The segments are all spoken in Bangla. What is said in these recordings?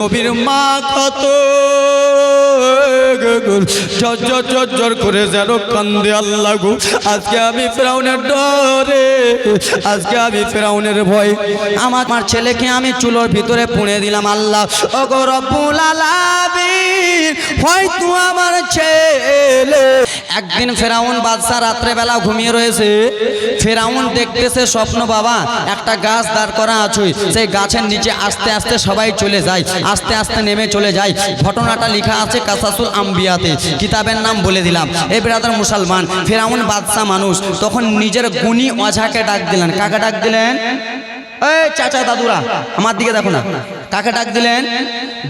নবীর মা কত ঝরঝর করে যেন কান্দে আল্লাহ গো। আজকে আমি ফেরাউনের ডরে, আজকে আমি ফেরাউনের ভয় আমার ছেলেকে আমি চুলোর ভিতরে পুড়ে দিলাম। আল্লাহ ওগো রব্বুল আলামিন, হয়তো আমার ছেলে। একদিন ফেরাউন বাদশা রাত্রেবেলা ঘুমিয়ে রয়েছে। ফেরাউন দেখতেছে স্বপ্ন, বাবা একটা গাছ দাঁড় করা আছে, সেই গাছের নিচে আস্তে আস্তে সবাই চলে যায়, আস্তে আস্তে নেমে চলে যায়। ঘটনাটা লেখা আছে কাসাসুল আম্বিয়াতে, কিতাবের নাম বলে দিলাম। এই ব্রাদার মুসলমান, ফেরাউন বাদশা মানুষ, তখন নিজের গুণী ওঝাকে ডাক দিলেন। কাকে ডাক দিলেন? এই চাচা দাদুরা আমার দিকে দেখো না, কাকে ডাক দিলেন?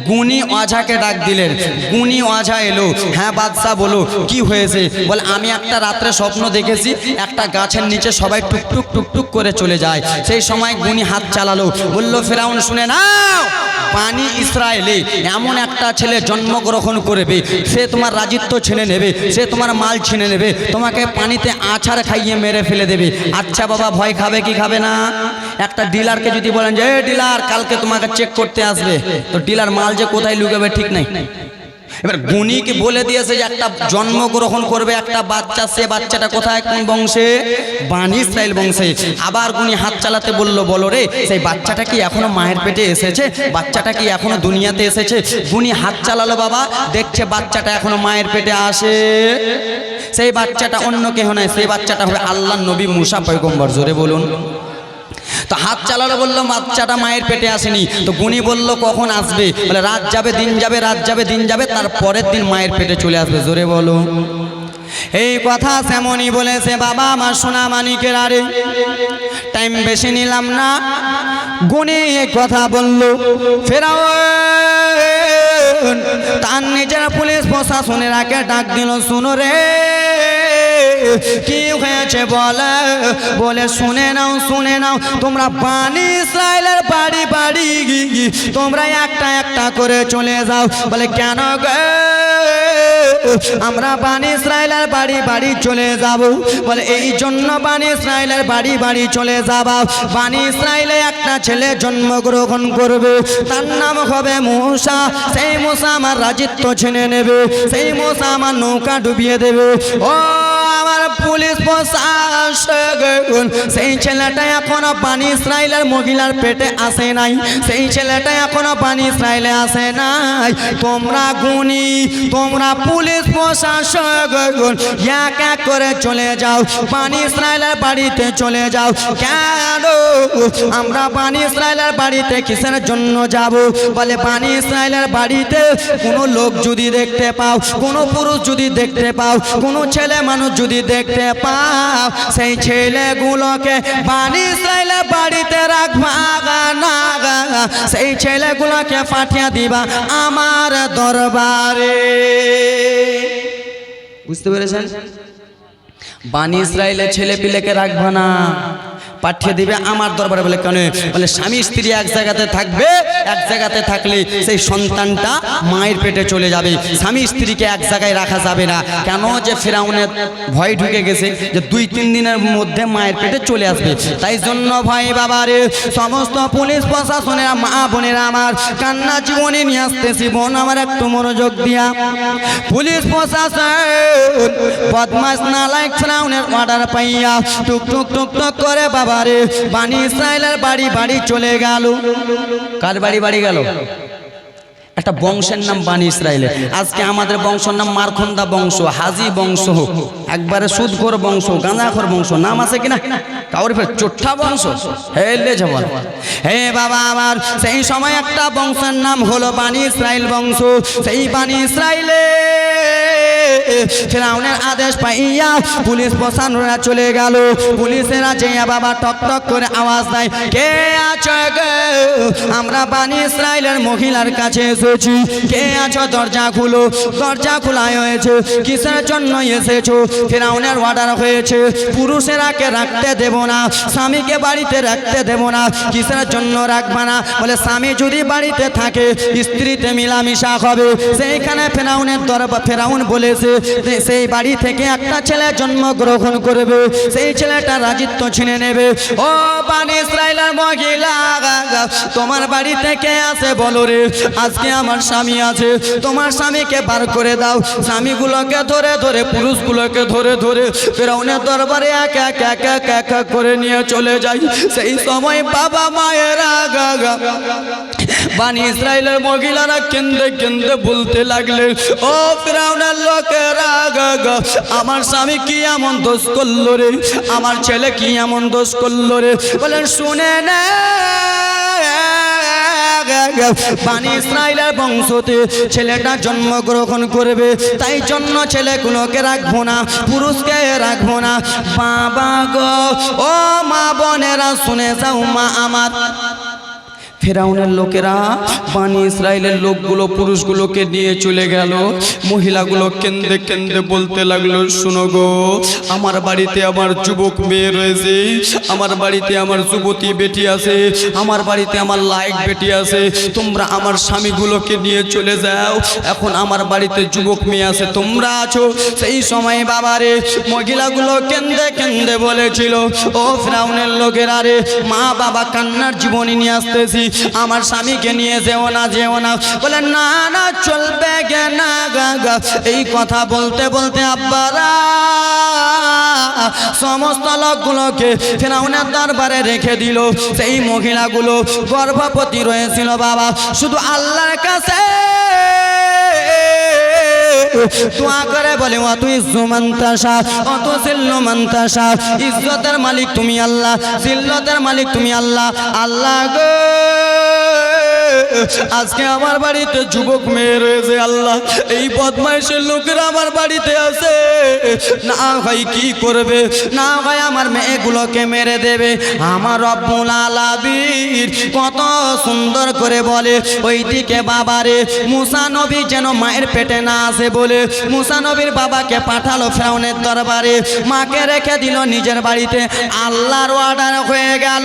গুণী ওঝাকে ডাক দিলেন। গুণী ওঝা এলো। হ্যাঁ বাদশা বলো কি হয়েছে? বলে আমি একটা রাত্রে স্বপ্ন দেখেছি, একটা গাছের নিচে সবাই টুকটুক টুকটুক করে চলে যায়। সেই সময় গুণী হাত চালালো, বলল ফেরাউন শুনে নাও, পানি ইসরায়েলে এমন একটা ছেলে জন্মগ্রহণ করবে, সে তোমার রাজত্ব ছিনে নেবে, সে তোমার মাল ছিনে নেবে, তোমাকে পানিতে আছাড় খাইয়ে মেরে ফেলে দেবে। আচ্ছা বাবা, ভয় খাবে কি খাবে না? একটা ডিলারকে যদি বলেন যে ডিলার কালকে তোমাকে চেক করতে আসবে, তো ডিলার মাল যে কোথায় লুকাবে ঠিক নাই। এবার গুণীকে বলে দিয়েছে যে একটা জন্মগ্রহণ করবে একটা বাচ্চা, সে বাচ্চাটা কোথায়, কোন বংশে? বানি ইসরাইল বংশে। আবার গুণী হাত চালাতে বলল, বলো রে সেই বাচ্চাটা কি এখনো মায়ের পেটে এসেছে? বাচ্চাটা কি এখনো দুনিয়াতে এসেছে? গুণী হাত চালালো, বাবা দেখছে বাচ্চাটা এখনো মায়ের পেটে আসে। সেই বাচ্চাটা অন্য কেহ নয়, সেই বাচ্চাটা হবে আল্লাহর নবী মুসা পয়গম্বর। জোরে বলুন। তো হাত চালালো, বললো বাচ্চাটা মায়ের পেটে আসেনি। তো গুণী বলল কখন আসবে? বলে রাত যাবে দিন যাবে, রাত যাবে দিন যাবে, তার পরের দিন মায়ের পেটে চলে আসবে। জোরে বলো। এই কথা তেমনই বলেছে বাবা আমার সোনা মানিকের। আরে টাইম বেশি নিলাম না, গুণী এই কথা বলল। ফেরাউন তার নিজের পুলিশ প্রশাসনের আগে ডাক দিল, শুনো রে কি হয়েছে বলে? বলে শুনে নাও, শুনে নাও, তোমরা বানি ইসরায়েলের বাড়ি বাড়ি তোমরা একটা একটা করে চলে যাও। বলে কেন গো? আমরা বানি ইসরায়েলের বাড়ি বাড়ি চলে যাব। বলে এই জন্য বানি ইসরায়েলের বাড়ি বাড়ি চলে যাবা, বানি ইসরায়েলে একটা ছেলে জন্মগ্রহণ করবে, তার নাম হবে মূসা। সেই মূসা আমার রাজত্ব ছিনে নেবে, সেই মূসা আমার নৌকা ডুবিয়ে দেবে। ও আমার পুলিশ প্রশাসন, সেই ছেলেটা এখনো বানি ইসরায়েলের মহিলার পেটে আসে নাই, সেই ছেলেটা এখনো বানি ইসরায়েলে আসে নাই। তোমরা গুণী, তোমরা পুলিশ প্রশাসন এক এক করে চলে যাও, বানি ইসরায়েলের বাড়িতে চলে যাও। কেন আমরা বানি ইসরায়েলের বাড়িতে কিসের জন্য যাব? বলে বানি ইসরায়েলের বাড়িতে কোনো লোক যদি দেখতে পাও, কোনো পুরুষ যদি দেখতে পাও, কোনো ছেলে মানুষ যদি দেখতে পাও, সেই ছেলেগুলোকে বানি ইসরায়েলের বাড়িতে রাখবা না, সেই ছেলেগুলোকে পাঠিয়ে দিবা আমার দরবারে। বুঝতে পেরেছেন? বানি ইসরায়েলের ছেলে পিলেকে রাখবা না, পাঠিয়ে দিবে আমার দরবারে। বলে কেন? বলে স্বামী স্ত্রী এক জায়গাতে থাকবে, এক জায়গাতে থাকলে সেই সন্তানটা মায়ের পেটে চলে যাবে, স্বামী স্ত্রীকে এক জায়গায় রাখা যাবে না। কেন? যে ফেরাউনের ভয় ঢুকে গেছে যে 2-3 দিনের মধ্যে মায়ের পেটে চলে আসবে, তাই জন্য ভয়। বাবারে সমস্ত পুলিশ প্রশাসনের মা বোনেরা আমার, কান্না জীবনে নিয়ে আসতেছি, বোন আমার একটু মনোযোগ দিয়া। পুলিশ প্রশাসন বদমাশ নালায়েক ফেরাউনের অর্ডার পাইয়া টুক টুক টুক টুক করে বাবারে বানি ইসরায়েলের বাড়ি বাড়ি চলে গেল। কার বাড়ি বাড়ি গেল? একটা বংশের নাম বানি ইসরায়েলের। আজকে আমাদের বংশের নাম মারখন্দা বংশ, হাজি বংশ, একবারে সুদখোর বংশ, গাঁজাখোর বংশ, নাম আছে কিনা? কাউরি ফের চোট্টা বংশ, হেলে যাবল। হে বাবা আমার, সেই সময় একটা বংশের নাম হলো বানি ইসরায়েল বংশ। সেই বানি ইসরায়েলে ফেরাউনের আদেশ পাইয়া পুলিশ প্রশাসনরা চলে গেল। পুলিশেরা যেয়া বাবা টক টক করে আওয়াজ দেয়, কে আছো গো? আমরা বানি ইসরায়েলের মহিলার কাছে এসেছি, কে আছো? দরজা খুলো। দরজা খোলা হয়েছে। কিসের জন্য এসেছো? ফেরাউনের অর্ডার হয়েছে পুরুষেরাকে রাখতে দেব না, স্বামীকে বাড়িতে রাখতে দেব না। কিসের জন্য রাখবা না? বলে স্বামী যদি বাড়িতে থাকে স্ত্রীতে মিলামিশা হবে। সেইখানে ফেরাউনের দরবার, ফেরাউন বলেছে বলেছে সেই বাড়ি থেকে একটা ছেলে জন্মগ্রহণ করবে, সেই ছেলেটা রাজিত্ব ছিনে নেবে। ও বনি ইসরাইলের মহিলা, তোমার বাড়ি থেকে আসে বলো রে, আজকে আমার স্বামী আছে, তোমার স্বামীকে বার করে দাও। স্বামীগুলোকে ধরে ধরে, পুরুষগুলোকে ধরে ধরে ফেরাউনের দরবারে এক এক এক এক এক এক করে নিয়ে চলে যায়। সেই সময় বাবা মায়েরা বনি ইসরাইলের মহিলারা কেন্দে কেন্দে বলতে লাগলে, ও ফিরাউনের লোকেরা, আমার স্বামী কি এমন দোষ করলো রে, আমার ছেলে কি এমন দোষ করলো রে। বলেন শুনে না, বনি ইসরাইলের বংশতে ছেলেটা জন্মগ্রহণ করবে, তাই জন্য ছেলেগুলোকে রাখবো না, পুরুষকে রাখবো না। বাবা গো, ও মা বোনেরা শুনে যাও মা আমার। ফেরাউনের লোকেরা বনি ইসরাইলের লোকগুলো পুরুষগুলোকে নিয়ে চলে গেল। মহিলাগুলো কেন্দে কেন্দে বলতে লাগলো, শুনো গো, আমার বাড়িতে আমার যুবক মেয়ে রয়েছে, আমার বাড়িতে আমার যুবতী বেটি আছে, আমার বাড়িতে আমার লায়ক বেটি আছে, তোমরা আমার স্বামীগুলোকে নিয়ে চলে যাও। এখন আমার বাড়িতে যুবক মেয়ে আছে, তোমরা আছো। সেই সময় বাবারে মহিলাগুলো কেন্দে কেন্দে বলেছিল, ও ফেরাউনের লোকেরা রে, মা বাবা কান্নার জীবনী নিয়ে আসতেছি, আমার স্বামীকে নিয়ে যেও না, যেও না। বলে না না, চলবে গে না গা। এই কথা বলতে বলতে আব্বারা সমস্ত লোকগুলোকে ফেরাউনের দরবারে রেখে দিল। সেই মহিলাগুলো গর্ভবতী রয়েছিল বাবা, শুধু আল্লাহর কাছে দোয়া করে বলে, অত ইজ্জু মান তাশা, অত জিল্লু মান তাশা। ইজ্জতের মালিক তুমি আল্লাহ, জিল্লতের মালিক তুমি আল্লাহ। আল্লাহ গো, আজকে আমার বাড়িতে যুবক মেয়ে রয়েছে, আল্লাহ এই বদমাইশের লোকেরা আমার বাড়িতে আছে, না ভাই কি করবে, না ভাই আমার মেয়েগুলোকে মেরে দেবে। আমার রব্বুল আলামিন কত সুন্দর করে বলে, ওইদিকে বাবারে মুসা নবী যেন মায়ের পেটে না আসে বলে মুসা নবীর বাবাকে পাঠালো ফেরাউনের দরবারে, মাকে রেখে দিল নিজের বাড়িতে। আল্লাহর অর্ডার হয়ে গেল,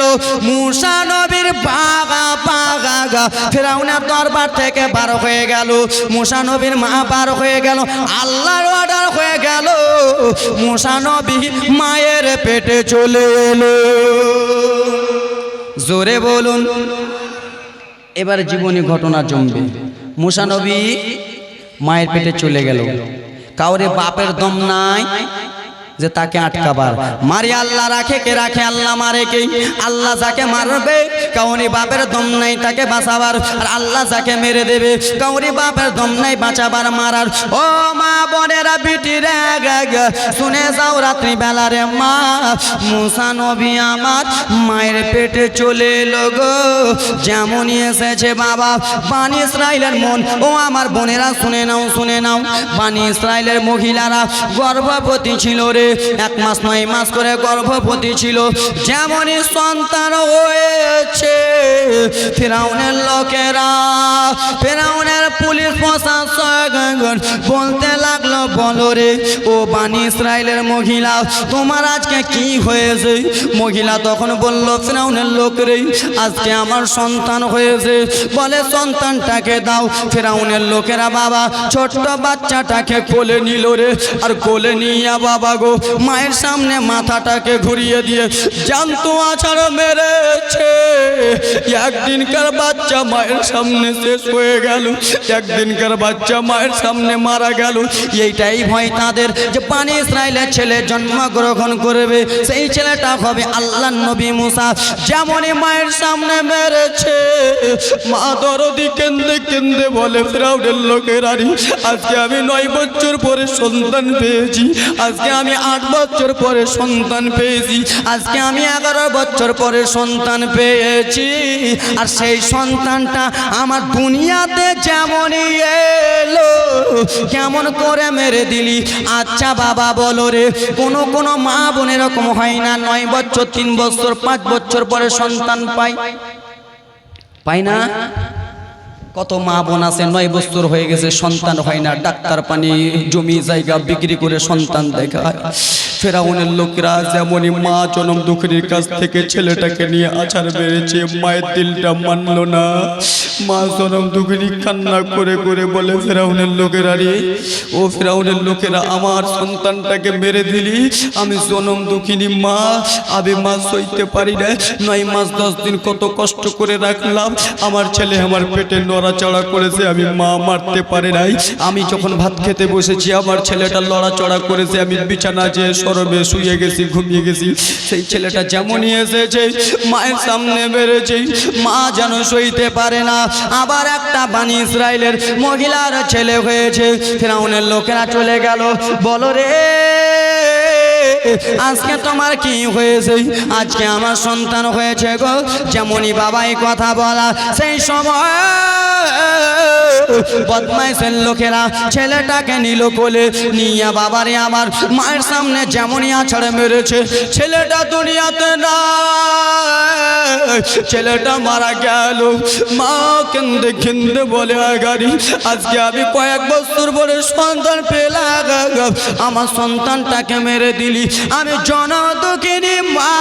মুসা নবীর বাবা ফেরাউনের দরবার থেকে বার হয়ে গেল, মুসা নবীর মা বার হয়ে গেল। আল্লাহর অর্ডার হয়ে গেল, মুসা নবী মায়ের পেটে চলে এলো। জোরে বলুন। এবার জীবনী ঘটনা জমবে। মুসা নবী মায়ের পেটে চলে গেল, কাউরে বাপের দম নাই যে তাকে আটকাবার। মারি আল্লাহ রাখে, কে রাখে? আল্লাহ মারে কে? আল্লাহ যাকে মারবে কাউরি বাপের দম নাই তাকে বাঁচাবার, আর আল্লাহ যাকে মেরে দেবে কাউরি বাপের দম নাই বাঁচাবার মারার। ও মা বোনেরা বিটিরে শুনে যাও, রাত্রি বেলা রে মা মুসা নবী আমার মায়ের পেটে চলে এলো গো। যেমনই এসেছে বাবা বনি ইসরাইলের মন, ও আমার বোনেরা শুনে নাও, শুনে নাও। বনি ইসরাইলের মহিলারা গর্ভবতী ছিল রে, 1 মাস 9 মাস করে গর্ভবতী ছিল। যেমনই সন্তান হয়েছে ফেরাউনের লোকেরা, ফেরাউনের পুলিশ প্রশাসন বলতে লাগলো, বলো রে ও বনি ইসরাইলের মহিলা তোমার আজকে কি হয়েছে? মহিলা তখন বলল, ফেরাউনের লোক রে আজকে আমার সন্তান হয়েছে। বলে সন্তানটাকে দাও। ফেরাউনের লোকেরা বাবা ছোট্ট বাচ্চাটাকে কোলে নিল রে, আর কোলে নিয়ে বাবা গো মায়ের সামনে মাথাটাকে ঘুরিয়ে দিয়ে জানতো আছাড় মেরেছে। একদিনকার বাচ্চা মায়ের সামনে শেষ হয়ে গেল, একদিনকার বাচ্চা মায়ের সামনে মারা গেল। এইটাই ভয় তাদের যে বনি ইসরাইলের ছেলে জন্মগ্রহণ করবে, সেই ছেলেটা হবে আল্লাহর নবী মুসা। যেমনই মায়ের সামনে মেরেছে, মা দরদি কেন্দে কেন্দে বলে, ফেরাউনের লোকেরা আজকে আমি 9 বছর পরে সন্তান পেয়েছি, আজকে আমি 8 বছর পরে সন্তান পেয়েছি, আজকে আমি 11 বছর পরে সন্তান পেয়েছি। আর সেই সন্তানটা আমার দুনিয়াতে যেমনই এলো কেমন করে মেরে দিলি? আচ্ছা বাবা বলো রে, কোনো কোনো মা বোন এরকম হয় না 9 বছর 3 বছর 5 বছর পরে সন্তান পায় না? কত মা বোন আছে 9 বছর হয়ে গেছে সন্তান হয় না, ডাক্তার পানি জমি জায়গা বিক্রি করে সন্তান দেখায়। ফেরাউনের লোকেরা যেমনই মা জনম দুঃখিনীর কাছ থেকে ছেলেটাকে নিয়ে আছাড় বেড়েছে, মায়ের দিলটা মানল না। মা জনম দুঃখিনী কান্না করে করে বলে, ফেরাউনের লোকেরা রে, ও ফেরাউনের লোকেরা, আমার সন্তানটাকে মেরে দিলি। আমি জনম দুঃখিনী মা, আমি মা সইতে পারি না। 9 মাস 10 দিন কত কষ্ট করে রাখলাম, আমার ছেলে আমার পেটে নড়াচড়া করেছে, আমি মা মারতে পারি নাই। আমি যখন ভাত খেতে বসেছি, আমার ছেলেটা লড়াচড়া করেছে, আমি বিছানা যেয়ে সরবে শুয়ে গেছি, ঘুমিয়ে গেছি। সেই ছেলেটা যেমনই এসেছে মায়ের সামনে মেরেছে, মা যেন সইতে পারে না। আবার একটা বানি ইসরায়েলের মহিলার ছেলে হয়েছে। ফিরআউনের লোকেরা চলে গেল, বলো রে আজকে তোমার কি হয়েছে? আজকে আমার সন্তান হয়েছে গো। যেমনই বাবাই কথা বলা, সেই সময় বদমাইশের লোকেরা ছেলেটাকে নিল কোলে নিয়ে। বাবারে আমার মায়ের সামনে যেমনই আছাড়ে মেরেছে, ছেলেটা দুনিয়াতে না, ছেলেটা মারা গেল। মা কেন্দে কেন্দে বলে, আগারি আজকে আমি কয়েক বছর পরে সন্তান পেলাম, আমার সন্তানটাকে মেরে দিলি। আমি জনম দুঃখিনী মা,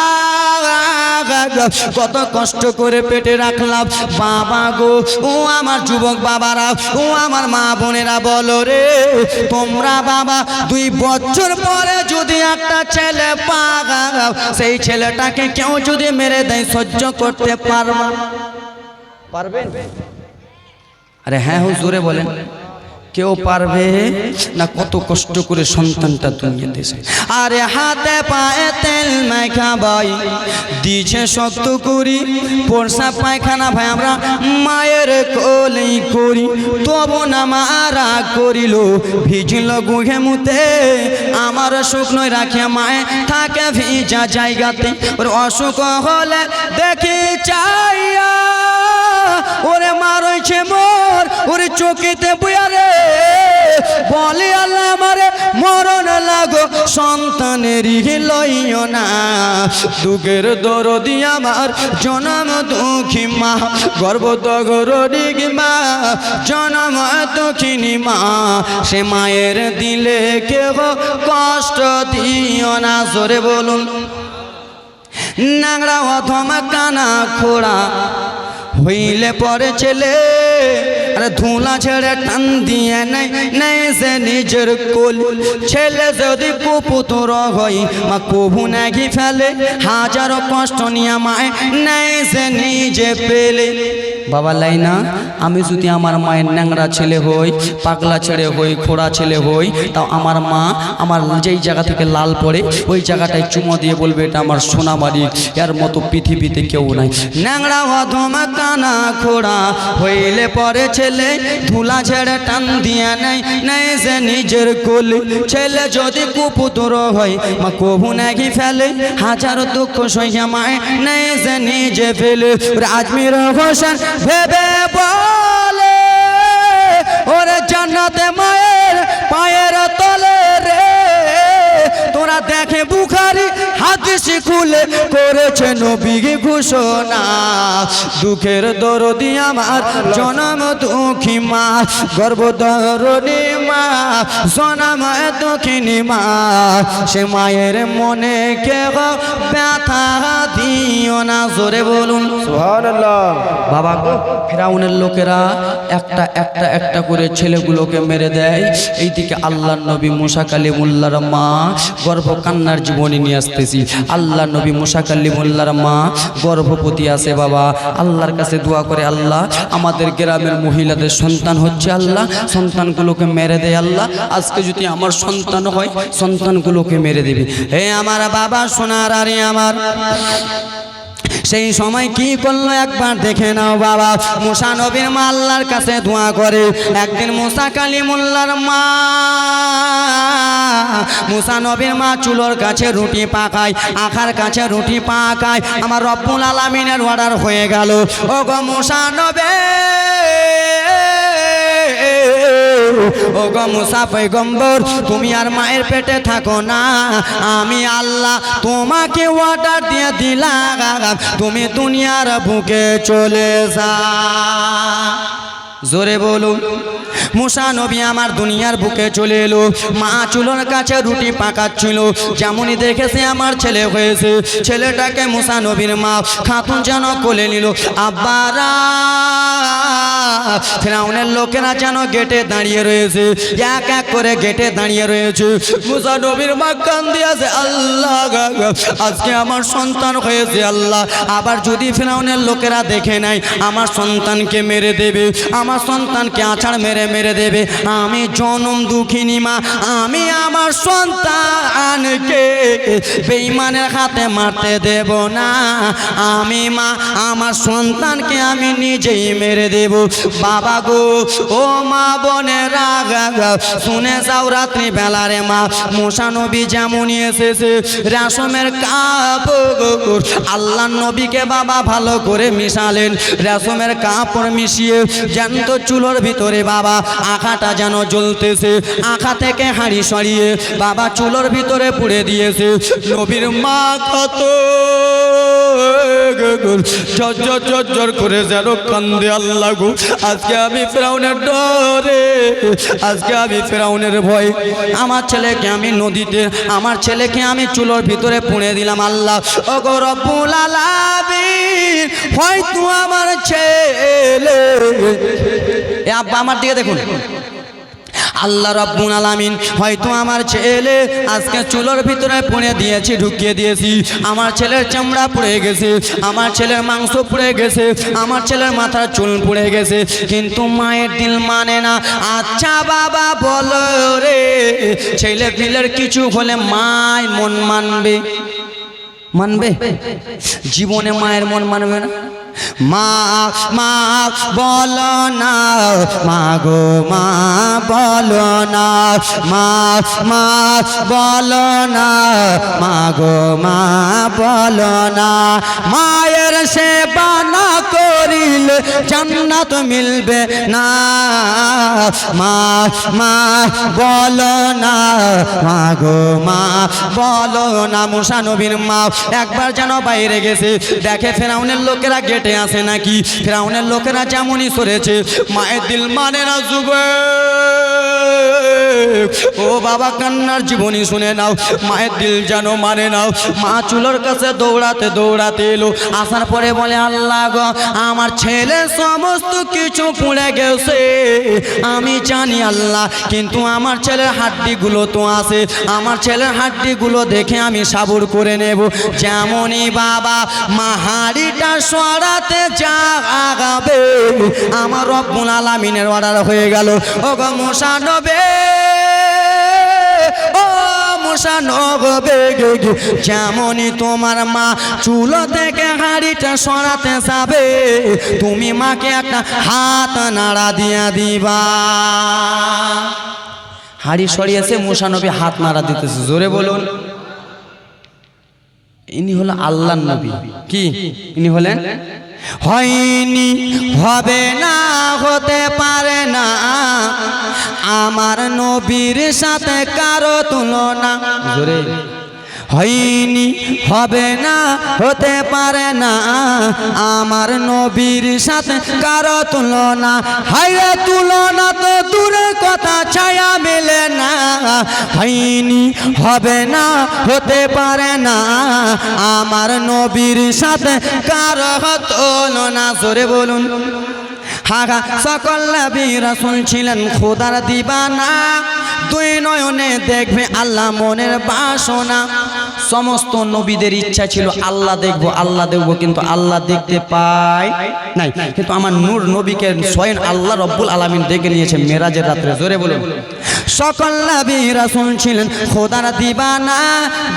কত কষ্ট করে পেটে রাখলাম। বাবা গো, ও আমার যুবক বাবারা, ও আমার মা বোনেরা, বলো রে তোমরা বাবা 2 বছর পরে যদি একটা ছেলে পাও, সেই ছেলেটাকে কেউ যদি মেরে দেয় সহ্য করতে পারবেন? আরে হ্যাঁ হুজুরে বলেন, কেউ পারবে না? কত কষ্ট করে সন্তানটা দুনিয়া দিয়েছে। আরে হাতে পায়ে তেল মাখা ভাই দিছে শক্ত করি, পরসা পায়খানা ভাই আমরা মায়ের কোলেই করি, তবু না মারা করিল ভিজল গুহে মুতে। আমার শুকনোয় রাখে মায়ে থাকে ভিজা জায়গাতে, ওর অসুখ হলে দেখি চাইয়া ওরে মারছে মোর, ওরে চোখেতে বুয়ারে বলে আল্লাহ আমারে মরণ লাগো সন্তানেরই লইও না। দুঃখের দরদি আমার জনম দুঃখী মা, গর্ব দগরদি মা, জনম দুঃখিনী মা, সে মায়ের দিলে কেউ কষ্ট দিও না। জোরে বলুন। নাংরা অথমা কানা খোড়া হইলে পরে ছেলে, আরে ধুলা ছেড়ে টান দিয়ে নেই সে নিজের কোল। ছেলে যদি কুপুত্র হয় মা কবু নাকি ফেলে, হাজারো কষ্ট নিয়ে মায় নেই সে নিজে পেলে। বাবা লাইনা, আমি যদি আমার মায়ের ন্যাংরা ছেলে হই, পাগলা ছেলে হই, খোড়া ছেলে হই, তাও আমার মা আমার যেই জায়গা থেকে লাল পড়ে ওই জায়গাটায় চুমো দিয়ে বলবে এটা আমার সোনা বাড়ি, এর মতো পৃথিবীতে কেউ নাই। ন্যাংরা অধমা কানা খোড়া হইলে পরে ছেলে, ধুলা ছেড়ে টান দিয়ে নেই সে নিজের কোল। ছেলে যদি কুপুত্র হয় মা কবু নাকি ফেলে, হাজারো দুঃখ সইয়া মায় নেই সে নিজে ফেলে। আজমির হোসেন ভেবে বলে, ওরে জান্নাতে মায়ের পায়ের তলে রে, তোরা দেখে বুখারী হাদিস খুলে করেছে নবী ঘোষণা। দুঃখের দরদি আমার জনম দুঃখী মা, গর্ব দরদি মা, জনম দুঃখিনী মা, সে মায়ের মনে কেউ ব্যথা দিও না। জোরে বলুন সুবহানাল্লাহ। বাবা গো, ফিরআউনের লোকেরা একটা একটা একটা করে ছেলেগুলোকে মেরে দেয়। এইদিকে আল্লাহর নবী মুসা কালিমুল্লাহর মা গর্ভ কান্নার জীবনী নিয়ে আসতেছি। আল্লাহ নবী মুসা কালিমুল্লাহর মা গর্ভবতী আছে। বাবা আল্লাহর কাছে দোয়া করে, আল্লাহ আমাদের গ্রামের মহিলাদের সন্তান হচ্ছে, আল্লাহ সন্তানগুলোকে মেরে দেয়। আল্লাহ আজকে যদি আমার সন্তান হয়, সন্তানগুলোকে মেরে দেবে। হে আমার বাবা সোনার, আরে আমার সেই সময় কি করলো একবার দেখে নাও। বাবা মুসা নবীর মা আল্লাহর কাছে দোয়া করে। একদিন মুসা কালিমুল্লাহর মা, মুসা নবীর মা চুলোর কাছে রুটি পাকায়, আখার কাছে রুটি পাকায়। আমার রব্বুল আলামিনের অর্ডার হয়ে গেল, ও গো মুসা নবী, ও গো মুসা পয়গম্বর, তুমি আর মায়ের পেটে থাকো না, আমি আল্লাহ তোমাকে অর্ডার দিয়ে দিলাম, তুমি দুনিয়ার বুকে চলে যা। জোরে বলুন। মুসা নবী আমার দুনিয়ার বুকে চলে এলো। মা চুলোর কাছে রুটি পাকাচ্ছিল, যেমনই দেখেছে আমার ছেলে হয়েছে, ছেলেটাকে মুসা নবীর মা খাতুন যেন কোলে নিল। আব্বারা ফিরআউনের লোকেরা যেন গেটে দাঁড়িয়ে রয়েছে, এক এক করে গেটে দাঁড়িয়ে রয়েছে। মুসা নবীর মা কান্দিয়াছে, আল্লাহ আজকে আমার সন্তান হয়েছে, আল্লাহ আবার যদি ফিরআউনের লোকেরা দেখে নাই আমার সন্তানকে মেরে দেবে, আমার সন্তানকে আছাড় মেরে মেরে দেবে। আমি জনম দুঃখিনী মা, আমি আমার সন্তানকে বেঈমানের হাতে মারতে দেব না। আমি মা আমার সন্তানকে আমি নিজেই মেরে দেব। বাবা গো, ও মা বোনেরা শুনে যাও, রাত্রি বেলারে মা মুসা নবী যেমনই এসেছে রেশমের কাপড় আল্লাহ নবীকে বাবা ভালো করে মিশালেন। রেশমের কাপড় মিশিয়ে জ্যান্ত চুলোর ভিতরে বাবা আখাটা যেন জ্বলতেছে, আখা থেকে হাঁড়ি সরিয়ে বাবা চুলোর ভিতরে পুড়ে দিয়েছে। নবীর মা কত ঝরঝর করে যেন কান্দে, আল্লাহ গো আজকে আমি ফিরআউনের ডরে, আজকে আমি ফিরআউনের ভয় আমার ছেলেকে আমি নদীতে, আমার ছেলেকে আমি চুলোর ভিতরে পুড়ে দিলাম। আল্লাহ ও গো রব্বুল আলামিন, হয়তো আমার ছেলে, এ আব্বা আমার দিকে দেখুন, আল্লাহ রাব্বুল আলামিন হয়তো আমার ছেলে আজকে চুলোর ভিতরে পুড়ে দিয়েছি, ঢুকিয়ে দিয়েছি, আমার ছেলের চামড়া পুড়ে গেছে, আমার ছেলের মাংস পুড়ে গেছে, আমার ছেলের মাথার চুল পুড়ে গেছে, কিন্তু মায়ের দিল মানে না। আচ্ছা বাবা বলো রে, ছেলে পিলের কিছু হলে মায়ের মন মানবে? মানবে? জীবনে মায়ের মন মানবে না। মা মা বলো না, মা গো মা বলো না, মা মা বলো না, মা গো মা বলো না। মায়ের সেবা না করিলে জান্নাত মিলবে না। মা মা বলো না, মা গো মা বলো না। মুসা নবীর মা একবার যেন বাইরে গেছে, দেখে ফিরআউনের লোকেরা গেটে আসে নাকি। ফিরআউনের লোকেরা যেমনই সরেছে মায়ের দিল মানে না। ও বাবা কান্নার জীবনী শুনে নাও, মায়ের দিল যেন মানে নাও। মা চুলোর কাছে দৌড়াতে দৌড়াতে এলো, আসার পরে বলে, আল্লাহ গো আমার ছেলে সমস্ত কিছু পুড়ে গেছে আমি জানি আল্লাহ, কিন্তু আমার ছেলের হাড্ডিগুলো তো আছে, আমার ছেলের হাড্ডিগুলো দেখে আমি সাবুর করে নেব। যেমনই বাবা মা হাড়িটা সরাতে যাবে আমার রব্বুল আলামিনের অর্ডার হয়ে গেল। ও গো মুসা নবী, ও মুসা নবী, যেমনই তোমার মা চুলো থেকে হাড়িটা সরাতে যাবে তুমি মাকে একটা হাত নাড়া দিয়া দিবা। হাড়ি সরিয়েছে, মুসা নবী হাত নাড়া দিতেছে, জোরে বলুন। ইনি হলো আল্লাহর নবী। কি ইনি হলেন? হয়নি, হবে না, হতে পারে না আমার নবীর সাথে কারো তুলনা। জোরে। হয়নি, হবে না, হতে পারে না আমার নবীর সাথে কারো তুলনা। হায়রে তুলনা তো দূরের কথা, ছায়া মেলে না। হয়নি, হবে না, হতে পারে না আমার নবীর সাথে কারো তুলনা। জোরে বলুন। হাগা সকল নবী রাসূল ছিলেন খোদার দিবানা, দুই নয়নে দেখবে আল্লাহ মনের বাসনা। সমস্ত নবীদের ইচ্ছা ছিল আল্লাহ দেখবো, আল্লাহ দেখবো, কিন্তু আল্লাহ দেখতে পায় নাই। কিন্তু আমার নূর নবীকে স্বয়ং আল্লাহ রব্বুল আলামিন দেখে নিয়েছে মেরাজের রাত্রে। জোরে বলুন। সকল নবী রাসূল ছিলেন খোদার দিবানা,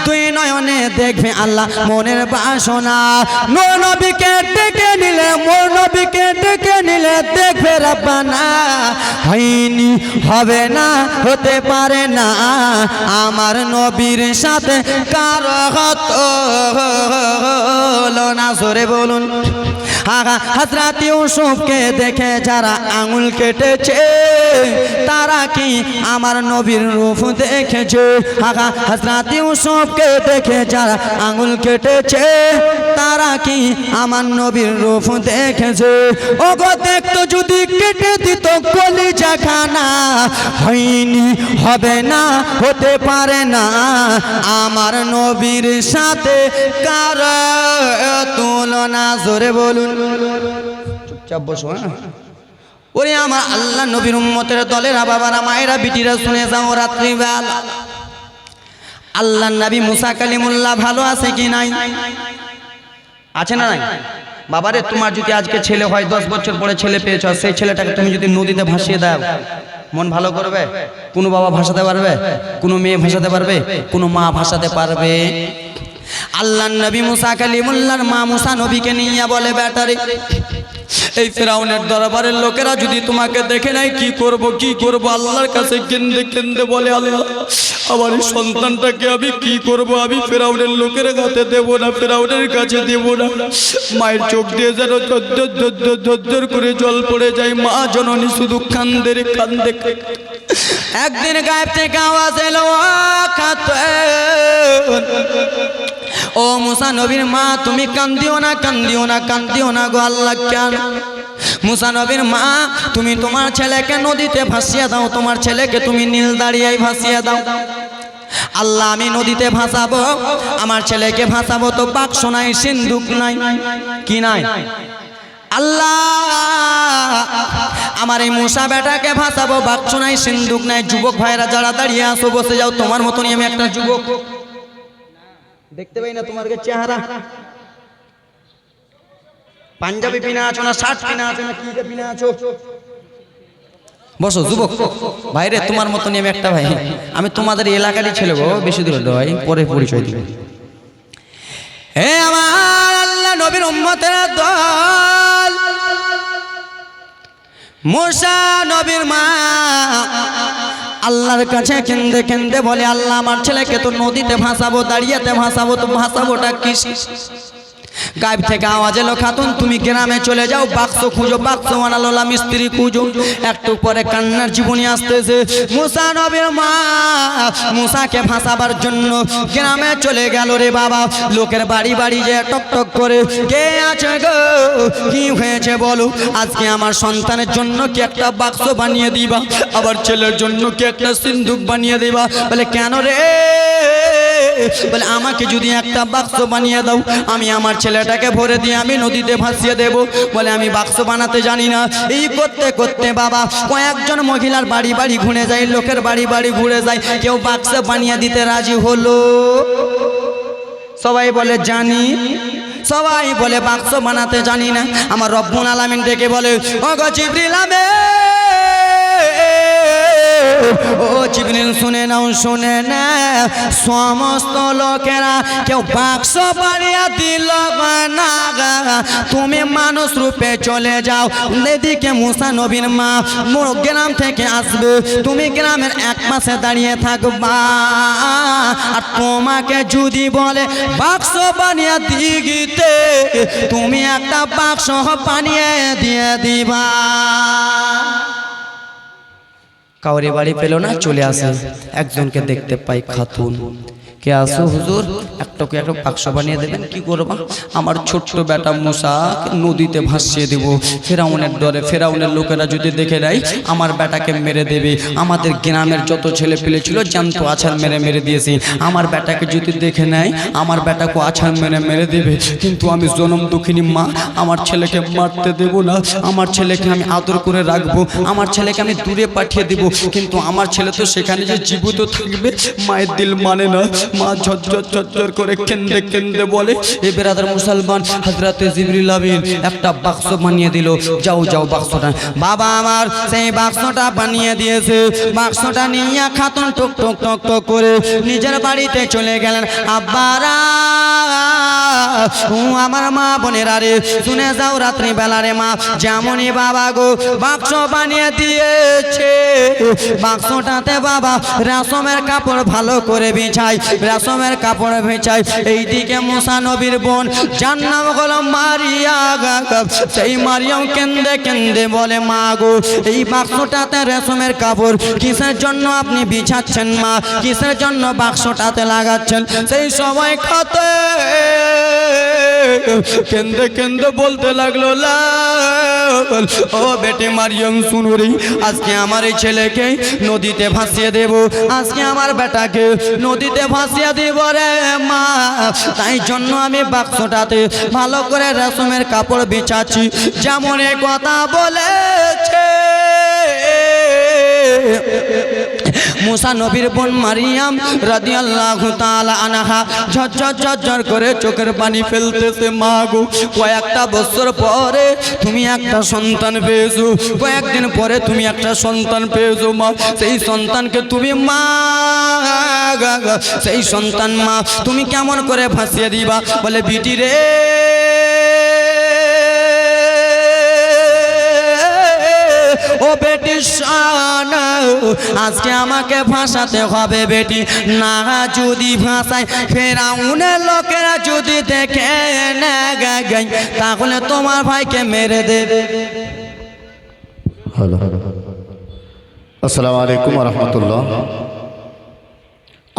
দুই নয়নে দেখবে আল্লাহ মনের বাসনা। নূর নবীকে ডেকে নিলে, মোর নবীকে ডেকে নিলে দেখবে রব্বানা। হয়নি, হবে না, হতে পারে না আমার নবীর সাথে কারো তুলনা। জোরে বলুন। হযরত ইউসুফকে দেখে যারা আঙুল কেটেছে তারা কি আমার নবীর রূপ দেখেছে? হযরত ইউসুফকে দেখে যারা আঙুল কেটেছে তারা কি আমার নবীর রূপ দেখেছে? ওগো দেখতো যদি কেটে দিত কলিজা কলিজাখানা হয়নি হবে না হতে পারে না আমার নবীর সাথে কার তুলনা জোরে বলুন চুপচাপ বসো ওরে আমার আল্লাহ নবীর উম্মতের দলেরা বাবারা মায়েরা বিটিরা শুনে যাও রাত্রিবেলা আল্লাহ নবী মুসা কালিমুল্লাহ ভালো আছে কি নাই আছে না নাই বাবারে তোমার যদি আজকে ছেলে হয় 10 বছর পরে ছেলে পেয়েছো সেই ছেলেটাকে তুমি যদি নদীতে ভাসিয়ে দাও মন ভালো করবে কোনো বাবা ভাসাতে পারবে কোনো মেয়ে ভাসাতে পারবে কোনো মা ভাসাতে পারবে আল্লাহ নবী মুসা কালিমুল্লাহর মা মুসা নবীকে নিয়ে বলে ব্যাটারে এই ফিরাউনের দরবারের লোকেরা যদি তোমাকে দেখে নাই কি করব আল্লাহর কাছে কেঁদে কেঁদে বলে আল্লাহ আমার এই সন্তানটাকে আমি কি করব আমি ফিরাউনের লোকের হাতে দেব না ফিরাউনের কাছে দেব না মায়ের চোখ দিয়ে যেন ঝরঝর করে জল পড়ে যায় মা জননী শুধু কান্দে একদিন গায়েব থেকে আওয়াজ এলো ও মুসা নবীর মা তুমি কান্দিও না গো আল্লাহ কেন মুসা নবীর মা তুমি তোমার ছেলেকে নদীতে ভাসিয়ে দাও তোমার ছেলেকে তুমি নীল দাঁড়িয়ে ভাসিয়ে দাও আল্লাহ আমি নদীতে ভাসাবো আমার ছেলেকে ভাসাবো তো বাক্স নাই সিন্দুক নাই কি নাই আল্লাহ আমার এই মুসা বেটাকে ভাসাবো বাক্স নাই সিন্দুক নাই যুবক ভাইরা যারা দাঁড়িয়ে আসো বসে যাও তোমার মতনই আমি একটা যুবক দেখতে পাই না তোমার চেহারা পাঞ্জাবি পিনা আছো না শার্ট পিনা আছো না কি পিনা আছো বসো যুবক ভাইরে তোমার মতনই আমি একটা ভাই আমি তোমাদের এলাকারই ছেলে গো বেশি দূরে নয় পরে পরিচয় দিবে হে আমার আল্লাহ নবীর উম্মতের দল মুসা নবীর মা আল্লাহর কাছে কেঁদে কেঁদে বলে আল্লাহ আমার ছেলেকে তো নদীতে ভাসাবো দাঁড়িয়েতে ভাসাবো তো ভাসাবোটা কি গায়েব থেকে আওয়াজ এলো খাতুন তুমি গ্রামে চলে যাও বাক্স খুঁজো বাক্স বানালো মিস্ত্রি খুঁজো একটু পরে কান্নার জীবনী আসতেছে মুসা নবীর মা মুসাকে ভাসাবার জন্য গ্রামে চলে গেল রে বাবা লোকের বাড়ি বাড়ি যে টক টক করে কে আছে গো কি হয়েছে বলো আজকে আমার সন্তানের জন্য কি একটা বাক্স বানিয়ে দিবা আবার ছেলের জন্য কি একটা সিন্দুক বানিয়ে দিবা বলে কেন রে বলে আমাকে যদি একটা বাক্স বানিয়ে দাও আমি আমার ছেলেটাকে ভরে দিয়ে আমি নদীতে ভাসিয়ে দেব বলে আমি বাক্স বানাতে জানি না এই করতে করতে বাবা কয়েকজন মহিলার বাড়ি বাড়ি ঘুরে যায় লোকের বাড়ি বাড়ি ঘুরে যায় কেউ বাক্স বানিয়ে দিতে রাজি হলো সবাই বলে জানি সবাই বলে বাক্স বানাতে জানি না আমার রব্বুল আলামিন ডেকে বলে ও গো জিবরিল ও জিবরিল শুনে নাও সমস্ত লোকেরা কেউ বাক্স বানিয়ে দিল না তুমি মানুষ রূপে চলে যাও এদিকে মুসা নবীর মা গ্রাম থেকে আসবে তুমি গ্রামের এক পাশে দাঁড়িয়ে থাকবা আর তোমাকে যদি বলে বাক্স বানিয়ে দিতে তুমি একটা বাক্স বানিয়ে দিয়ে দিবা কাউরে বাড়ি পেল না চলে আসে একজনকে দেখতে পাই খাতুন কে আসো হুজুর একটা বাক্স বানিয়ে দেবেন কি করবা আমার ছোট্ট বেটা মুসা নদীতে ভাসিয়ে দেব ফেরাউনের ডরে ফেরাউনের লোকেরা যদি দেখে নেয় আমার বেটাকে মেরে দেবে আমাদের গ্রামের যত ছেলে পেলে ছিল জানতো আছাড় মেরে দিয়েছি আমার বেটাকে যদি দেখে নেয় আমার বেটাকে আছাড় মেরে দেবে কিন্তু আমি জনম দুঃখিনী মা আমার ছেলেকে মারতে দেব না আমার ছেলেকে আমি আদর করে রাখবো আমার ছেলেকে আমি দূরে পাঠিয়ে দেব কিন্তু আমার ছেলে তো সেখানে যে জীবিত থাকবে মায়ের দিল মানে না মা ঝরঝর করে কেঁদে বলে এ বেরাদার মুসলমান হযরত জিবরিল আমিন একটা বাক্স বানিয়ে দিল যাও বাক্সটা বাবা আমার সেই বাক্সটা বানিয়ে দিয়েছে বাক্সটা নিয়ে খাতুন টক টক করে নিজের বাড়িতে চলে গেলেন আব্বারা আমার মা বোনেরা রে শুনে যাও রাত্রি বেলা রে মা যেমনই বাবা গো বাক্স বানিয়ে দিয়েছে বাক্সটাতে বাবা রেশমের কাপড় ভালো করে বিছাই রেশমের কাপড় বিছাই এইদিকে মুসা নবীর বোন যার নাম হলো মারিয়া সেই মারিয়াও কেঁদে বলে মা গো এই বাক্সটাতে রেশমের কাপড় কিসের জন্য আপনি বিছাচ্ছেন মা কিসের জন্য বাক্সটাতে লাগাচ্ছেন সেই সময় খাতে কেন্দে কেন্দে বলতে লাগলো লাল ও বেটি মারিয়াম শুনো রে, আজকে আমার এই ছেলেকে নদীতে ভাসিয়ে দেব, আজকে আমার বেটাকে নদীতে ভাসিয়ে দেব রে মা। তাই জন্য আমি বাক্সটাতে ভালো করে রেশমের কাপড় বিছাচ্ছি। যেমন এ কথা বলেছে মুসা নবীর বোন মারিয়াম রাদিয়াল্লাহু তাআলা আনহা ঝরঝর ঝরঝর করে চোখের পানি ফেলতেছে। মা গো, কয়েকটা বছর পরে তুমি একটা সন্তান পেয়েছো, কয়েকদিন পরে তুমি একটা সন্তান পেয়েছো মা। সেই সন্তানকে তুমি মা, সেই সন্তান মা তুমি কেমন করে ভাসিয়ে দিবা? বলে বিটি রে ও বেটি শোনো, আজকে আমাকে ভাসাতে হবে বেটি, না যদি ভাসাই ফেরাউনের লোকেরা যদি দেখে না গাই তাহলে তোমার ভাইকে মেরে দেবে। হ্যালো, আসসালামু আলাইকুম ওয়া রাহমাতুল্লাহ।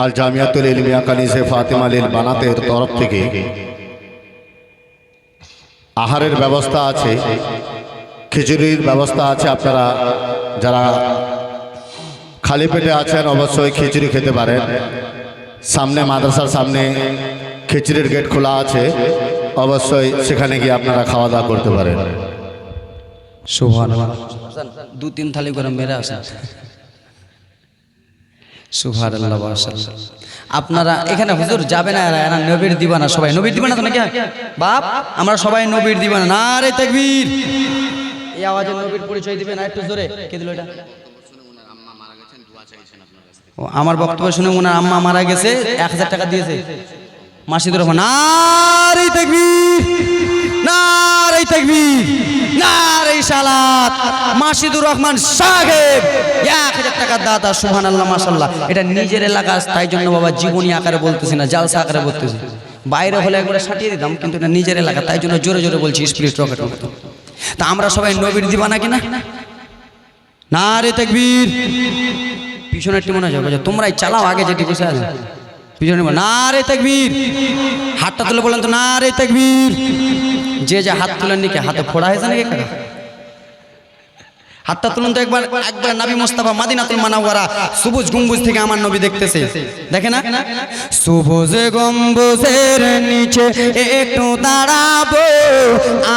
আল জামিয়াতুল ইলমিয়া কানিসে ফাতেমা লিল বানাতের তরফ থেকে আহারের ব্যবস্থা আছে, খিচুড়ির ব্যবস্থা আছে। আপনারা যারা খালি পেটে আছেন অবশ্যই খিচুড়ি খেতে পারেন। সামনে মাদ্রাসার সামনে খিচুড়ির গেট খোলা আছে, অবশ্যই সেখানে গিয়ে আপনারা খাওয়া দাওয়া করতে পারেন। সুবহানাল্লাহ, 2-3 থালি করে মেরে আসেন। সুবহানাল্লাহ, মাশাআল্লাহ। আপনারা এখানে হুজুর যাবে না, এরা নবীর দিবানা, সবাই নবীর দিবানা তো নাকি বাপ? আমরা সবাই নবীর দিবানা। নারে তাকবীর। এই আওয়াজে নবীর পরিচয় দিবে না, একটু জোরে। কে দিল এটা? ও আমার বক্তব্য শুনে ওনার আম্মা মারা গেছে, 1000 টাকা দিয়েছে মাসিদুর রহমান। নারে তাকবীর, নারে তাকবীর, নারে সালাত। মাসিদুর রহমান সাহেব 1000 টাকা দাতা। সুবহানাল্লাহ, মাশাআল্লাহ। এটা নিজের এলাকা, তাই জন্য বাবা জীবনী আকারে বলতেছি না, জালসা আকারে বলতেছি। বাইরে হলে একবারে সাটিয়ে দিতাম, কিন্তু এটা নিজের এলাকা, তাই জন্য জোরে জোরে বলছি, স্পিরিট রকেট মতো। তা আমরা সবাই নবীর দিবানা কিনা? নারে তাকবীর। পিছনে টিমো না যাও, তোমরাই চালাও, আগে যেটি বসে আছে পিছনে। নারে তাকবীর। হাতটা তুলে বলেন তো নারে তাকবীর। যে যে হাত তুলেন নাকি হাতে ফোড়া হয়েছে নাকি? হাতটা তুলুন তো একবার, একবার। নবী মুস্তাফা মদিনাতুল মুনাওয়ারা সবুজ গম্বুজ থেকে আমার নবী দেখতেছে, দেখে না? সবুজ গম্বুজের নিচে একটু দাঁড়াবো,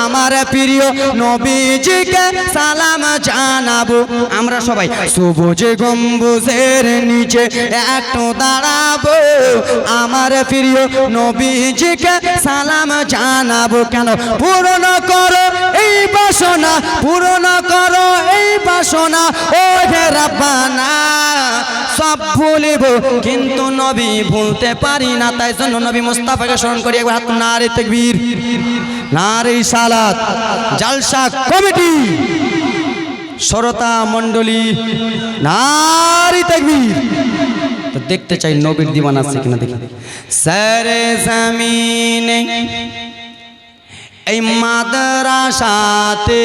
আমার প্রিয় নবীজিকে সালাম জানাবো। আমরা সবাই সবুজ গম্বুজের নিচে একটু দাঁড়াবো, আমার প্রিয় নবীজিকে সালাম জানাবো। কেন? পূরণ করো এই বাসনা, পূরণ করো এই বাসনা, ও হে রাব্বানা। সব ভুলিব কিন্তু নবী ভুলতে পারি না, তাই জন্য নবী মুস্তাফাকে স্মরণ করি। একবার হাত। নারে তাকবীর, নারে সালাত। জালসা কমিটি, শ্রোতা মণ্ডলী, নারে তাকবীর। তো দেখতে চাই নবীর দিওয়ানা আছে কিনা, দেখি। সারে জমিনে এই মাদ্রাসাতে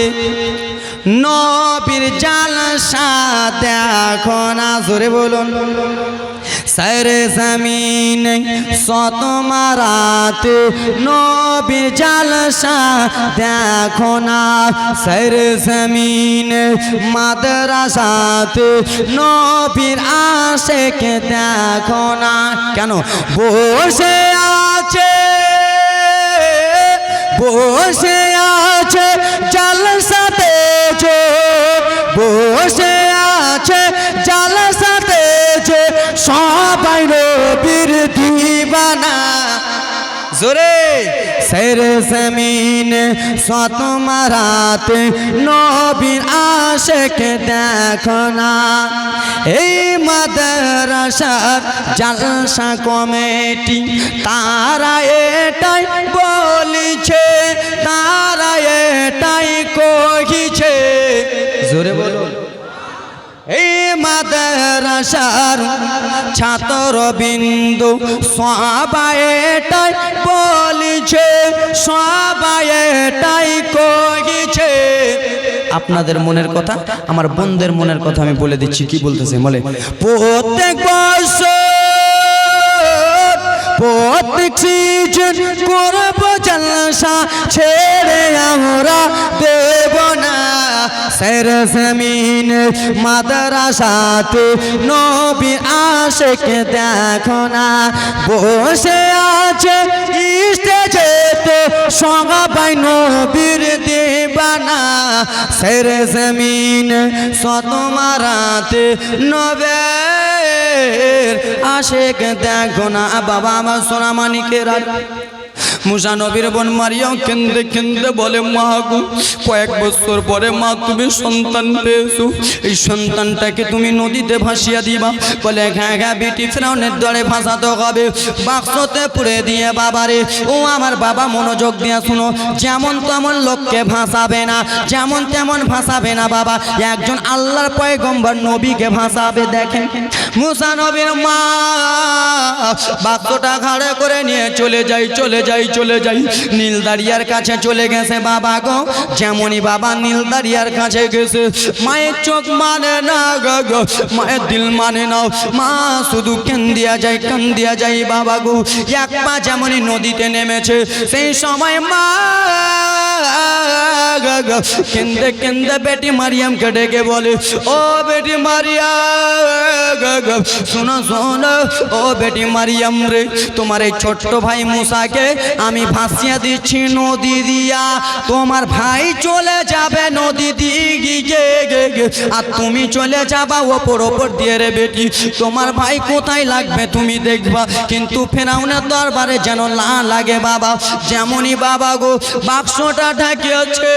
নবীর জালসা দেখো না, জোরে বলুন। সারে জমিনে শত মারাতে নবীর জালসা দেখো না, সারে জমিনে মাদ্রাসাতে নবীর আশিক দেখো না। কেন? বসে আছে, বসে আছে জালসাতে, যে বসে আছে জালসাতে, যে সবাই নবীর দিবানা। জোরে। সেরে জমিন শত মারাতে নবীর আশিক দেখো না। এই মাদ্রাসার জালসা কমিটি তারা এটাই বলিছে, তারা এটাই কহিছে। জোরে বলো। এই মাদ্রাসার ছাত্রবৃন্দ সবাই এটাই বলিছে, সবাই এটাই কহিছে। আপনাদের মনের কথা, আমার বোনদের মনের কথা আমি বলে দিচ্ছি, কি বলতেছে বলে। প্রত্যেক বছর প্রত্যেক সিজন করব জলসা ছেড়ে আমরা দেব না সের জমিন মাদ্রাসাতে নবী আশিক দেখো না বসে আছে স্টেজেতে সবাই নবীর দিবানা সের জমিন শত মারাতে নবীর আশিক দেখো না বাবা আমার সোনা মানিকেরা মুসা নবীর বোন মারিয়াম কেন্দে কেন্দে বলে মা গো কয়েক বছর পরে মা তুমি সন্তান পেয়েছো এই সন্তানটাকে তুমি নদীতে ভাসিয়ে দিবা বলে হ্যাঁ হ্যাঁ বেটি ফেরাউনের দরে ভাসাতে হবে বাক্সতে পুড়ে দিয়ে বাবারে ও আমার বাবা মনোযোগ দিয়ে শুনো যেমন তেমন লোককে ভাসাবে না যেমন তেমন ভাসাবে না বাবা একজন আল্লাহর পয়গম্বর নবীকে ভাসাবে দেখেন মুসা নবীর মা বাক্সটা ঘাড়ে করে নিয়ে চলে যাই নীল দারিয়ার কাছে চলে গেছে বাবা গো যেমনই বাবা নীল দারিয়ার কাছে গেছে মায়ের চোখ মানে না গো মায়ের দিল মানে না মা শুধু কান্দিয়া যায় বাবা গো এক পা যেমনই নদীতে নেমেছে সেই সময় মা কেন্দে কেন্দে বেটি মারিয়ামকে ডেকে বলে ও বেটি মারিয়াম শোনো ও বেটি মারিয়াম রে তোমার এই ছোট্ট ভাই মুসাকে আমি ভাসিয়ে দিচ্ছি নদী দিয়া তোমার ভাই চলে যাবে নদী দিয়ে আর তুমি চলে যাবা ওপর দিয়ে রে বেটি তোমার ভাই কোথায় লাগবে তুমি দেখবা কিন্তু ফেরাউনের দরবারে যেন না লাগে বাবা যেমনই বাবা গো বাক্সটা ঢাকিয়েছে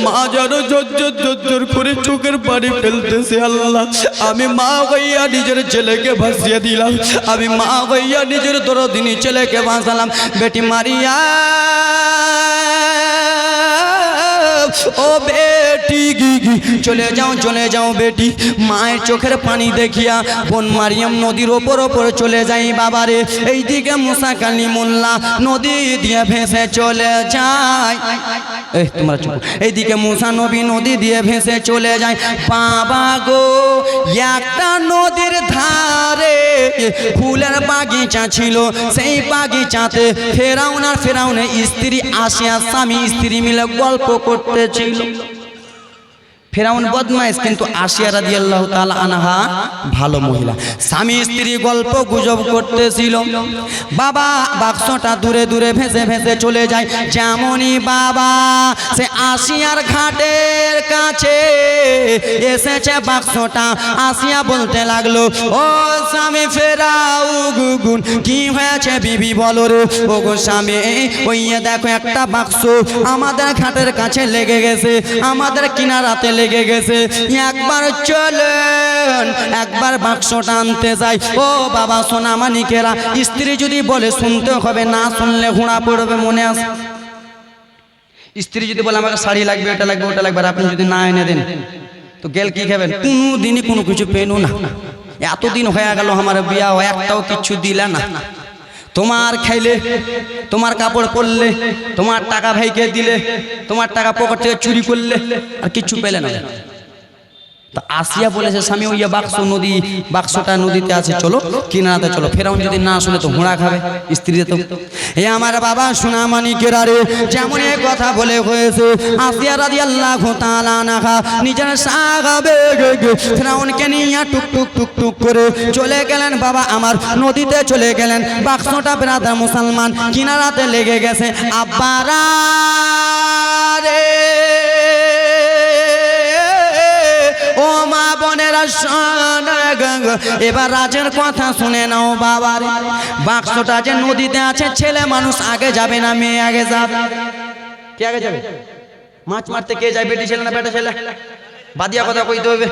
মা যেন জোর করে চোখের পানি ফেলতেছে আল্লাহ আমি মা হইয়া নিজের ছেলেকে ভাসিয়ে দিলাম আমি মা হইয়া নিজের দরদিনী ছেলেকে ভাসালাম বেটি মারিয়া ও বেটি চলে যাও বেটি মায়ের চোখের পানি দেখিয়া বোন মারিয়াম নদীর ওপর চলে যাই বাবারে এইদিকে মুসা কালিমুল্লাহ নদী দিয়ে ভেসে চলে যায় তোমরা চুপ এইদিকে মুসা নবী নদী দিয়ে ভেসে চলে যায় বাবা গো একটা নদীর ধারে ফুলের বাগিচা ছিল সেই বাগিচাতে ফেরাউনের স্ত্রী আসিয়া স্বামী স্ত্রী মিলে গল্প করতেছিল ফেরাউন বদমাইশ কিন্তু আসিয়া রাদিয়াল্লাহু তাআলা আনহা ভালো মহিলা স্বামী স্ত্রী গল্প গুজব করতেছিল বাবা বাক্সটা দূরে ভেসে চলে যায় যেমনই বাবা সে আসিয়ার ঘাটের কাছে এসেছে বাক্সটা আসিয়া বলতে লাগলো ও স্বামী ফেরাউন কি হয়েছে বিবি বলো রে ও গো স্বামী ওই দেখো একটা বাক্স আমাদের ঘাটের কাছে লেগে গেছে আমাদের কিনারাতে লেগে গেছে একবার চলেন একবার বাক্সটা আনতে যাই ও বাবা সোনা মানিকেরা স্ত্রী যদি বলে শুনতে হবে না শুনলে ঘোড়া পড়বে মনে আছে স্ত্রী যদি বলে আমাকে শাড়ি লাগবে এটা লাগবে ওটা লাগবে আর আপনি যদি না এনে দেন তো গেল কি খাবেন কোনোদিনই কোনো কিছু পেনু না এতদিন হয়ে গেল আমার বিয়া একটাও কিছু দিলে না তোমার খাইলে তোমার কাপড় পরলে তোমার টাকা ভাইকে দিলে তোমার টাকা পকেট থেকে চুরি করলে আর কিছু পেলে না তা আসিয়া বলেছে স্বামী ওই বাক্সটা নদীতে আছে চলো কিনারাতে চলো ফেরাউন যদি না শুনে তো ঘোড়া খাবে স্ত্রী তো আমার বাবা সোনা মানিকেরা রে যেমন এই কথা বলে হয়েছে আসিয়া রাদিয়াল্লাহু তাআলা আনহা নিজের সাহাবে ফেরাউনকে নিয়ে টুক করে চলে গেলেন বাবা আমার নদীতে চলে গেলেন বাক্সটা ব্রাদার মুসলমান কিনারাতে লেগে গেছে আব্বারা রে ও মা বোনেরা এবার রাজের কথা শুনে নাও বাবার বাক্সটা যে নদীতে আছে ছেলে মানুষ আগে যাবে না মেয়ে আগে যাবে কে আগে যাবে মাছ মারতে কে যায় বেটি ছেলে না বেটা ছেলে বাদিয়া কথা কইতে হবে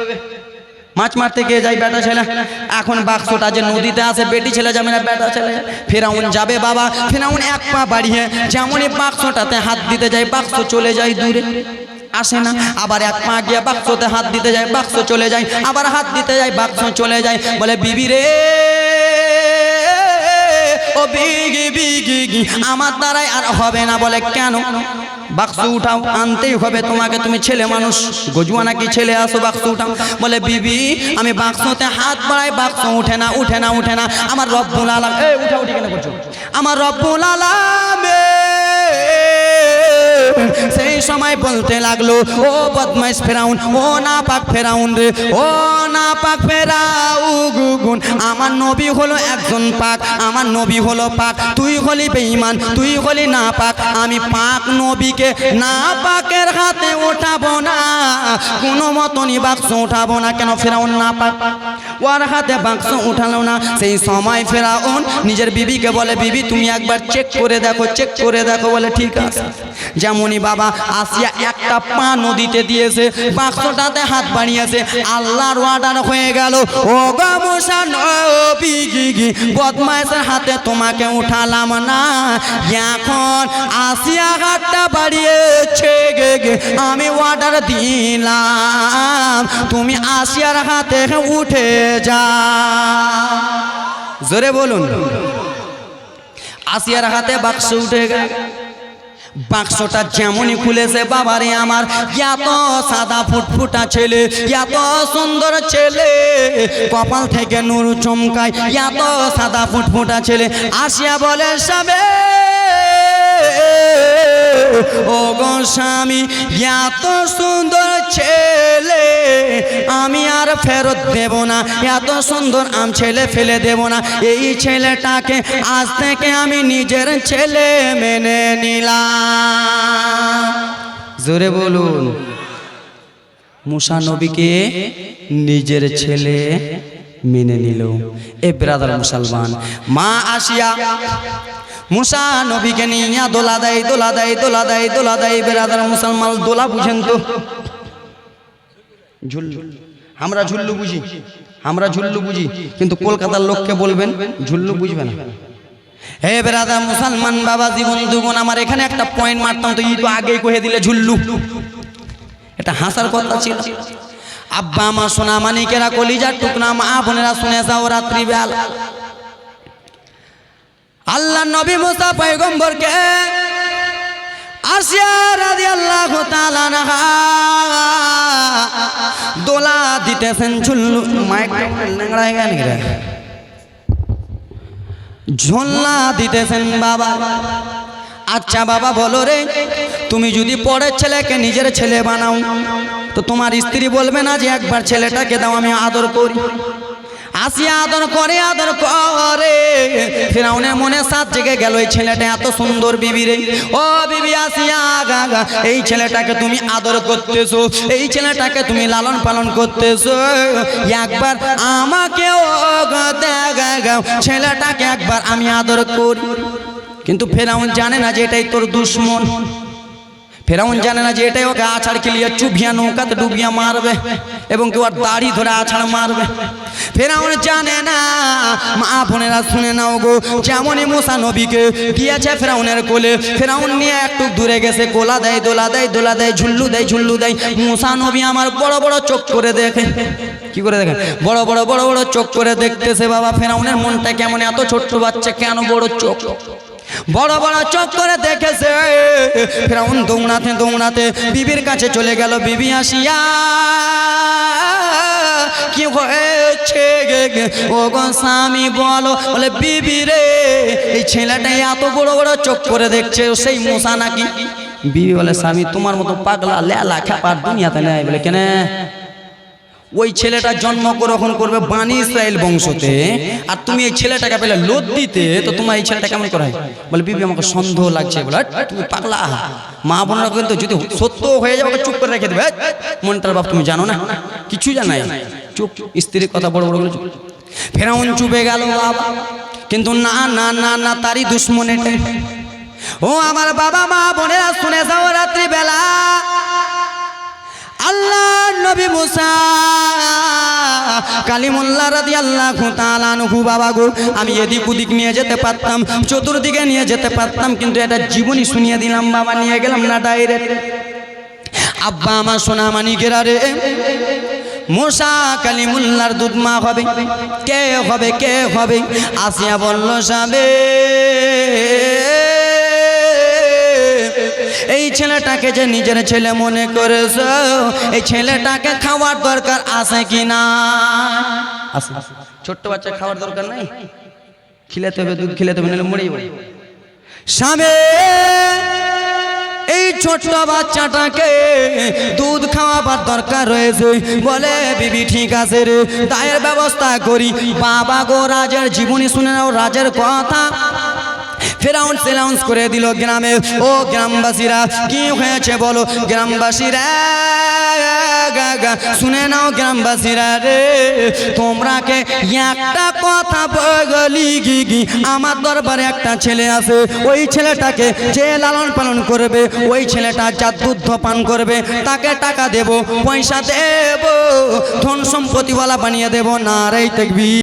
মাছ মারতে কে যায় বেটা ছেলে এখন বাক্সটা যে নদীতে আছে বেটি ছেলে যাবে না বেটা ছেলে ফেরাউন যাবে বাবা ফেরাউন এক পা বাড়িয়ে যেমনই বাক্সটাতে হাত দিতে যায় বাক্স চলে যায় দূরে আসে না আবার এক পা গিয়ে বাক্সতে হাত দিতে যায় বাক্স চলে যায় আবার হাত দিতে যায় বাক্স চলে যায় বলে বিবি রে ও বিগি আমার দ্বারাই আর হবে না বলে কেন বাক্স উঠাও আনতেই হবে তোমাকে তুমি ছেলে মানুষ গজুয়া নাকি ছেলে আসো বাক্স উঠাও বলে বিবি আমি বাক্সতে হাত বাড়াই বাক্স উঠে না আমার রব্বুল আলামিন উঠা উঠি কেন করছো আমার রব্বুল আলামিন সেই সময় বলতে লাগলো, ও বদমাইশ ফেরাউন, ও নাপাক ফেরাউন রে, ও নাপাক ফেরাউন, আমার নবী হলো একজন পাক, আমার নবী হলো পাক, তুই হলি বেঈমান, তুই হলি নাপাক। আমি পাক নবীকে নাপাকের হাতে ওঠাবো না, কোনো মতনই বাক্স উঠাবো না। কেন? ফেরাউন নাপাক, ওর হাতে বাক্স উঠালো না। সেই সময় ফেরাউন নিজের বিবিকে বলে, বিবি তুমি একবার চেক করে দেখো, চেক করে দেখো। বলে ঠিক আছে। যেমনই বাবা আসিয়া একটা পা নদীতে দিয়েছে, বাক্সটাতে হাত বাড়িয়েছে, আল্লাহর অর্ডার হয়ে গেল, ও গো মুসা নবী, বদমাইশের হাতে তোমাকে উঠালাম না, এখন আসিয়া হাতটা বাড়িয়েছে, আমি অর্ডার দিলাম তুমি আসিয়ার হাতে উঠে যা। জোরে বলুন। আসিয়ার হাতে বাক্স উঠে গেল। বাক্সটা যেমনই খুলেছে, বাবারে আমার, এত সাদা ফুটফুটা ছেলে, এত সুন্দর ছেলে, কপাল থেকে নূর চমকায়, এত সাদা ফুটফুটা ছেলে। আসিয়া বলে, স্বামী, ও গো স্বামী, এত সুন্দর ছেলে আমি আর ফেরত দেব না, এত সুন্দর আম ছেলে ফেলে দেব না, এই ছেলেটাকে আজ থেকে আমি নিজের ছেলে মেনে নিলাম। জোরে বলুন। মুসা নবীকে নিজের ছেলে মেনে নিল। এ ব্রাদার মুসলমান, মা আসিয়া মুসা নবীকে নিয়ে দোলা দেয়, দোলা দেয়, দোলা দেয়, দোলা দেয়। ব্রাদার মুসলমান, দোলা বুঝেন তো? ঝুল্লু, আমরা ঝুল্লু বুঝি, আমরা ঝুল্লু বুঝি, কিন্তু কলকাতার লোককে বলবেন ঝুল্লু বুঝবে না। হে ব্রাদার মুসলমান বাবা, জীবন দুগুণ, আমার এখানে একটা পয়েন্ট মারতাম তো ই তো আগেই কহে দিলে ঝুল্লু। এটা হাসার কথা ছিল। আব্বা আমার সোনা মানিকেরা, কলিজার টুকরা মা বোনেরা, শুনে যাও রাত্রি বেলা আল্লাহ নবী মুসা পয়গম্বরকে আসিয়া রাদিয়াল্লাহু তাআলা আনহা দোলা দিতেছেন। ঝুল্লু মাইক ন্যাংড়া হয়ে গেল রে, ঝোলা দিতেছেন বাবা। আচ্ছা বাবা বলো রে, তুমি যদি পরের ছেলেকে নিজের ছেলে বানাও তো তোমার স্ত্রী বলবে না যে একবার ছেলেটাকে দাও আমি আদর করি? আসিয়া আদর করে, আদর করে। ফিরাউনের মনে সাত জেগে গেল, এই ছেলেটা এত সুন্দর বিবি রে, ও বিবি আসিয়া গা, এই ছেলেটাকে তুমি আদর করতেছো, এই ছেলেটাকে তুমি লালন পালন করতেছো, একবার আমাকেও দেখাও, ছেলেটাকে একবার আমি আদর করি। কিন্তু ফেরাউন জানে না যে এটাই তোর দুশ্মন। ফেরাউন জানে না যে এটাই ওকে আছাড় খেলিয়ে চুবিয়া নৌকাতে ডুবিয়া মারবে এবং কেউ আর দাড়ি ধরে আছাড় মারবে। ফেরাউন জানে না। মা বোনেরা শুনে নাও গো, যেমনই মুসা নবীকে দিয়েছে ফেরাউনের কোলে, ফেরাউন নিয়ে একটু দূরে গেছে, কোলা দেয়, দোলা দেয়, দোলা দেয়, ঝুল্লু দেয়, ঝুল্লু দেয়। মুসা নবী আমার বড় বড় চোখ করে দেখে। কি করে দেখেন? বড় বড় বড় বড় চোখ করে দেখতেছে। বাবা ফেরাউনের মনটা কেমন, এত ছোট্ট বাচ্চা কেন বড় চোখ, বড় বড় চোখ করে দেখেছে। ফেরাউন দৌড়াতে দৌড়াতে বিবির কাছে চলে গেল। বিবি আসিয়া, কি হয়েছে ও গো স্বামী বলো? বলে বিবি রে, এই ছেলেটা এত বড় বড় চোখ করে দেখছে, সেই মুসা নাকি? বিবি বলে, স্বামী তোমার মতো পাগলা লেলা খেপার দুনিয়াতে নেই। বলে কেন? ওই ছেলেটা জন্ম গ্রহণ করবে বানি ইসরায়েল বংশতে, আর তুমি এই ছেলেটাকে পেলে লোদ দিতে, তো তোমার এই ছেলেটা কেমন করে? বলে বিবি আমাকে সন্দেহ লাগছে। বলে তুমি পাগলা। মা বোনেরা কিন্তু যদি সত্য হয়ে যাবে চুপ করে রেখে দেবে। মনটার বাপ তুমি জানো না, কিছু জানাই, চুপ। স্ত্রীর কথা বড় বড় চুপ। ফেরাউন চুপে গেল বাবা, কিন্তু না না না না, তারই দুশ্মন এটা। ও আমার বাবা মা বোনেরা শুনে যাও, রাত্রি বেলা আল্লাহ নবী মুসা কালিমুল্লাহ রাদিয়াল্লাহু তাআলা আনহু বাবা গো, আমি এদিক ওদিক নিয়ে যেতে পারতাম, চতুর্দিকে নিয়ে যেতে পারতাম, কিন্তু এটা জীবনী শুনিয়ে দিলাম বাবা, নিয়ে গেলাম না ডাইরেক্ট। আব্বা আমার সোনা মানিকেরা রে, মুসা কালিমুল্লাহর দুধ মা হবে, কে হবে, কে হবে? আসিয়া বলল, সাবে এই ছেলেটাকে যে নিজের ছেলে মনে করেছ, এই ছেলেটাকে খাওয়ার দরকার আছে কি না? ছোট্ট বাচ্চা খাওয়ার দরকার নাই, খিলাতে হবে, দুধ খিলাতে হবে, নাহলে মরেই যাবে। স্বামী এই ছোট্ট বাচ্চাটাকে দুধ খাওয়াবার দরকার রয়েছে। বলে বিবি ঠিক আছে রে, দায়ের ব্যবস্থা করি। বাবা গো, রাজার জীবনী শুনে নাও, রাজার কথা। ফেরাউন সেলাউন্স করে দিল গ্রামে। ও গ্রামবাসীরা, কি হয়েছে বলো? গ্রামবাসীরা শুনে নাও, গ্রামবাসীরা রে, তোমরাকে একটা কথা বলি গি, আমার দরবারে একটা ছেলে আছে। ওই ছেলেটাকে যে লালন পালন করবে, ওই ছেলেটা যা দুধ পান করবে, তাকে টাকা দেব, পয়সা দেব, ধন সম্পত্তিওয়ালা বানিয়ে দেব। নারে তাকবীর।